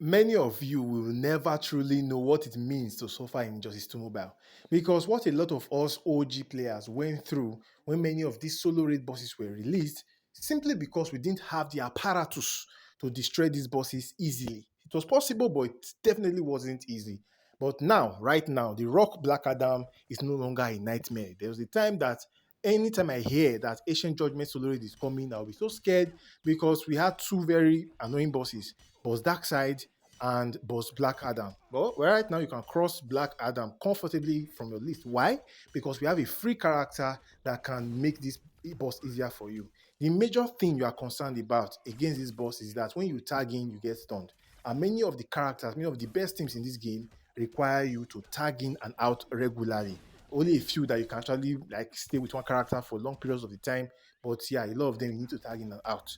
many of you will never truly know what it means to suffer in Injustice 2 Mobile. Because what a lot of us OG players went through when many of these solo raid bosses were released, simply because we didn't have the apparatus to destroy these bosses easily. It was possible, but it definitely wasn't easy. But now, right now, the Rock Black Adam is no longer a nightmare. There was a time that anytime I hear that Ancient Judgment solo raid is coming, I'll be so scared because we had two very annoying bosses, Boss Darkseid and Boss Black Adam. Well, right now you can cross Black Adam comfortably from your list. Why? Because we have a free character that can make this boss easier for you. The major thing you are concerned about against this boss is that when you tag in, you get stunned. And many of the characters, many of the best teams in this game require you to tag in and out regularly. Only a few that you can actually like stay with one character for long periods of the time. But yeah, a lot of them you need to tag in and out.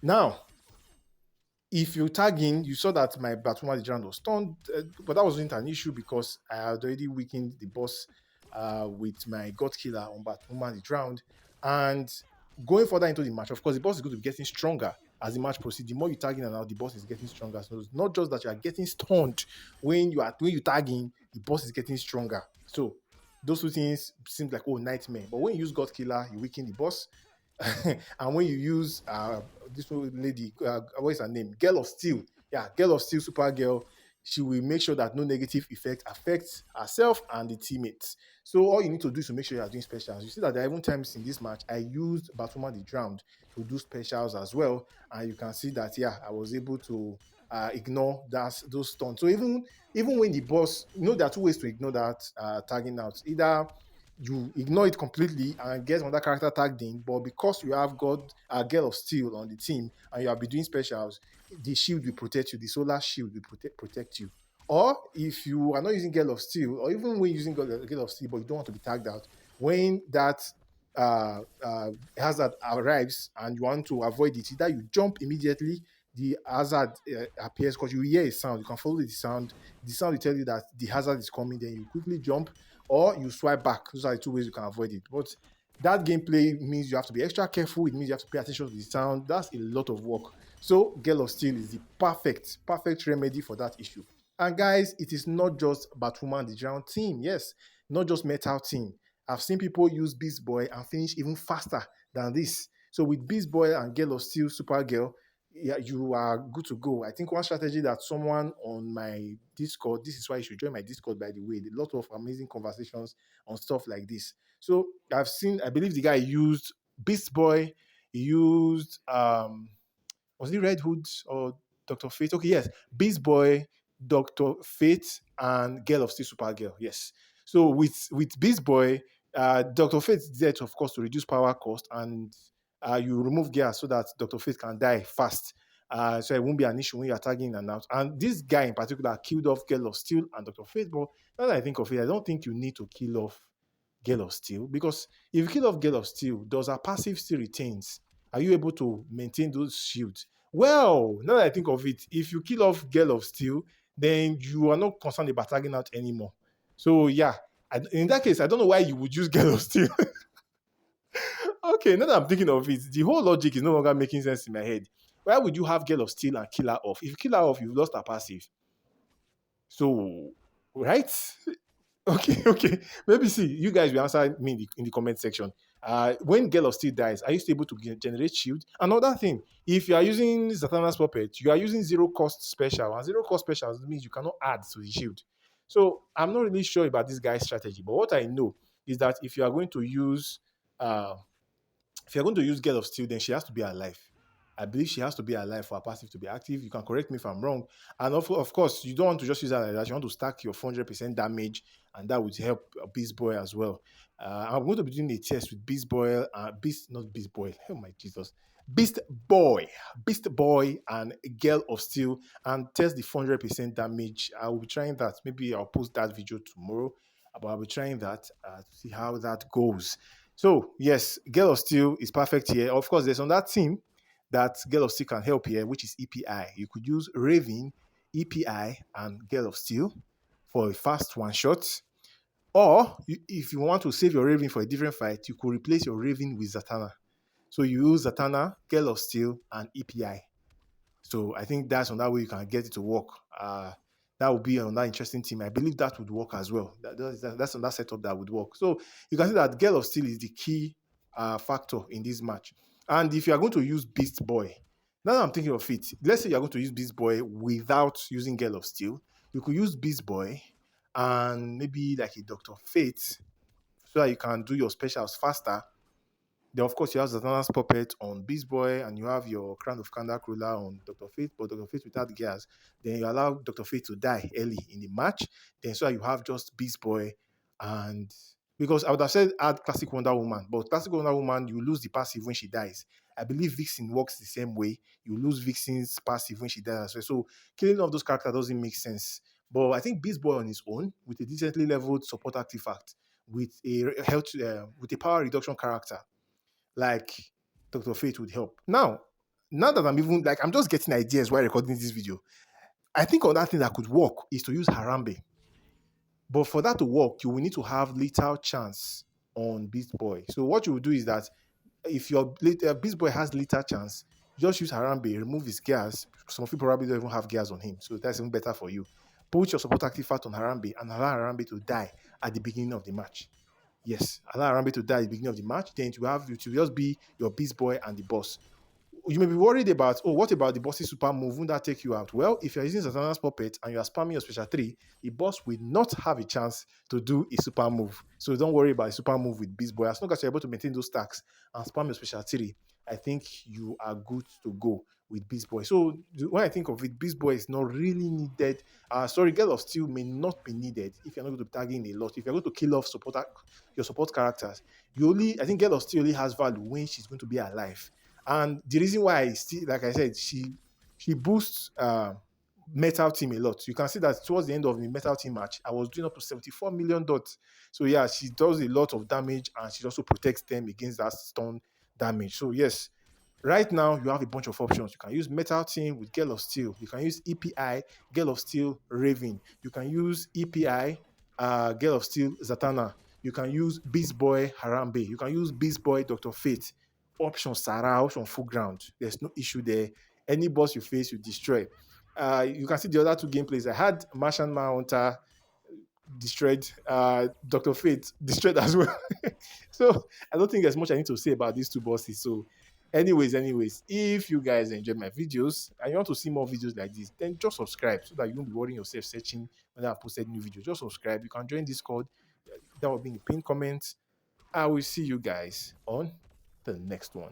Now, if you tag in, you saw that my Batwoman the Giant was stunned, but that wasn't an issue because I had already weakened the boss with my God Killer on Batwoman the Drowned. And going further into the match, of course, the boss is going to be getting stronger as the match proceeds. The more you tag in and out, the boss is getting stronger. So it's not just that you are getting stunned when you tag in, the boss is getting stronger. So those two things seem like nightmare. But when you use God Killer, you weaken the boss. And when you use this lady, what is her name? Girl of Steel. Yeah, Girl of Steel, Supergirl. She will make sure that no negative effect affects herself and the teammates. So all you need to do is to make sure you are doing specials. You see that there are even times in this match I used Batwoman the Drowned to do specials as well, and you can see that I was able to ignore those stunts. So even when the boss, there are two ways to ignore that tagging out. Either you ignore it completely and get another character tagged in, but because you have got a Girl of Steel on the team and you have been doing specials, the shield will protect you, the solar shield will protect you. Or if you are not using Girl of Steel, or even when using Girl of Steel, but you don't want to be tagged out, when that hazard arrives and you want to avoid it, either you jump immediately, the hazard appears because you hear a sound, you can follow the sound will tell you that the hazard is coming, then you quickly jump, or you swipe back. Those are the two ways you can avoid it. But that gameplay means you have to be extra careful. It means you have to pay attention to the sound. That's a lot of work. So Girl of Steel is the perfect remedy for that issue. And guys, it is not just Batwoman the Drowned team. Yes, not just Metal team. I've seen people use Beast Boy and finish even faster than this. So with Beast Boy and Girl of Steel, Supergirl, you are good to go. I think one strategy that someone on my Discord, this is why you should join my Discord, by the way, a lot of amazing conversations on stuff like this. So I believe the guy used Beast Boy, he used, was it Red Hood or Dr. Fate? Okay, yes, Beast Boy, Dr. Fate, and Girl of Steel, Supergirl, yes. So with Beast Boy, Dr. Fate is there, of course, to reduce power cost, and you remove gear so that Dr. Fate can die fast. So it won't be an issue when you're tagging in and out. And this guy in particular killed off Girl of Steel and Dr. Fate. But now that I think of it, I don't think you need to kill off Girl of Steel, because if you kill off Girl of Steel, does her passive still retains? Are you able to maintain those shields? Well, now that I think of it, if you kill off Girl of Steel, then you are not concerned about tagging out anymore. So yeah, in that case, I don't know why you would use Girl of Steel. Okay, now that I'm thinking of it, the whole logic is no longer making sense in my head. Why would you have Girl of Steel and kill her off? If you kill her off, you've lost her passive. So, right? Okay. Maybe see, you guys will answer me in the comment section. When Girl of Steel dies, are you still able to generate shield? Another thing, if you are using Zatanna's puppet, you are using zero cost special, and zero cost special means you cannot add to the shield. So I'm not really sure about this guy's strategy, but what I know is that if you are going to use Girl of Steel, then she has to be alive. I believe she has to be alive for her passive to be active. You can correct me if I'm wrong. And of course, you don't want to just use her like that. You want to stack your 400% damage, and that would help Beast Boy as well. I'm going to be doing a test with Beast Boy, not Beast Boy. Oh my Jesus. Beast Boy, and Girl of Steel, and test the 400% damage. I will be trying that. Maybe I'll post that video tomorrow, but I'll be trying that to see how that goes. So yes, Girl of Steel is perfect here. Of course, there's on that team that Girl of Steel can help here, which is EPI. You could use Raven, EPI, and Girl of Steel for a fast one shot. Or if you want to save your Raven for a different fight, you could replace your Raven with Zatanna. So you use Zatanna, Girl of Steel, and EPI. So I think that's another way you can get it to work. That would be another interesting team. I believe that would work as well. That's another setup that would work. So you can see that Girl of Steel is the key factor in this match. And if you are going to use Beast Boy, now that I'm thinking of it, let's say you're going to use Beast Boy without using Girl of Steel, you could use Beast Boy and maybe like a Dr. Fate so that you can do your specials faster. Then, of course, you have Zatanna's puppet on Beast Boy, and you have your Crown of Kandak ruler on Dr. Fate, but Dr. Fate without gears. Then you allow Dr. Fate to die early in the match. Then, so you have just Beast Boy, and because I would have said add Classic Wonder Woman, but Classic Wonder Woman, you lose the passive when she dies. I believe Vixen works the same way. You lose Vixen's passive when she dies as well. So killing off those characters doesn't make sense. But I think Beast Boy on his own, with a decently leveled support artifact, with a health, with a power reduction character, like Dr. Fate would help. Now that I'm even like I'm just getting ideas while recording this video. I think another thing that could work is to use Harambe. But for that to work, you will need to have lethal chance on Beast Boy. So what you will do is that if your Beast Boy has lethal chance, just use Harambe, remove his gears. Some of you probably don't even have gears on him, so that's even better for you. Put your support artifact on Harambe and allow Harambe to die at the beginning of the match. Yes, allow Harambe to die at the beginning of the match. Then it will just be your Beast Boy and the boss. You may be worried about, oh, what about the boss's super move? Won't that take you out? Well, if you're using Zatanna's puppet and you are spamming your special 3, the boss will not have a chance to do a super move. So don't worry about a super move with Beast Boy. As long as you're able to maintain those stacks and spam your special 3, I think you are good to go with Beast Boy. So when I think of it, Beast Boy is not really needed. Girl of Steel may not be needed if you're not going to be tagging a lot. If you're going to kill off your support characters, I think Girl of Steel only has value when she's going to be alive. And the reason why I still, like I said, she boosts Metal Team a lot. You can see that towards the end of the Metal Team match, I was doing up to 74 million dots. So yeah, she does a lot of damage and she also protects them against that stun damage. So yes, right now you have a bunch of options. You can use Metal Team with Girl of Steel. You can use EPI, Girl of Steel, Raven. You can use EPI, Girl of Steel, Zatanna. You can use Beast Boy, Harambe. You can use Beast Boy, Dr. Fate. Option Sarah, option Full Ground. There's no issue there. Any boss you face, you destroy. You can see the other two gameplays. I had Martian Manhunter destroyed, Dr. Fate destroyed as well. So I don't think there's much I need to say about these two bosses. So, anyways, if you guys enjoyed my videos and you want to see more videos like this, then just subscribe so that you won't be worrying yourself searching when I posted new videos. Just subscribe. You can join Discord. That will be in the pinned comments. I will see you guys on the next one.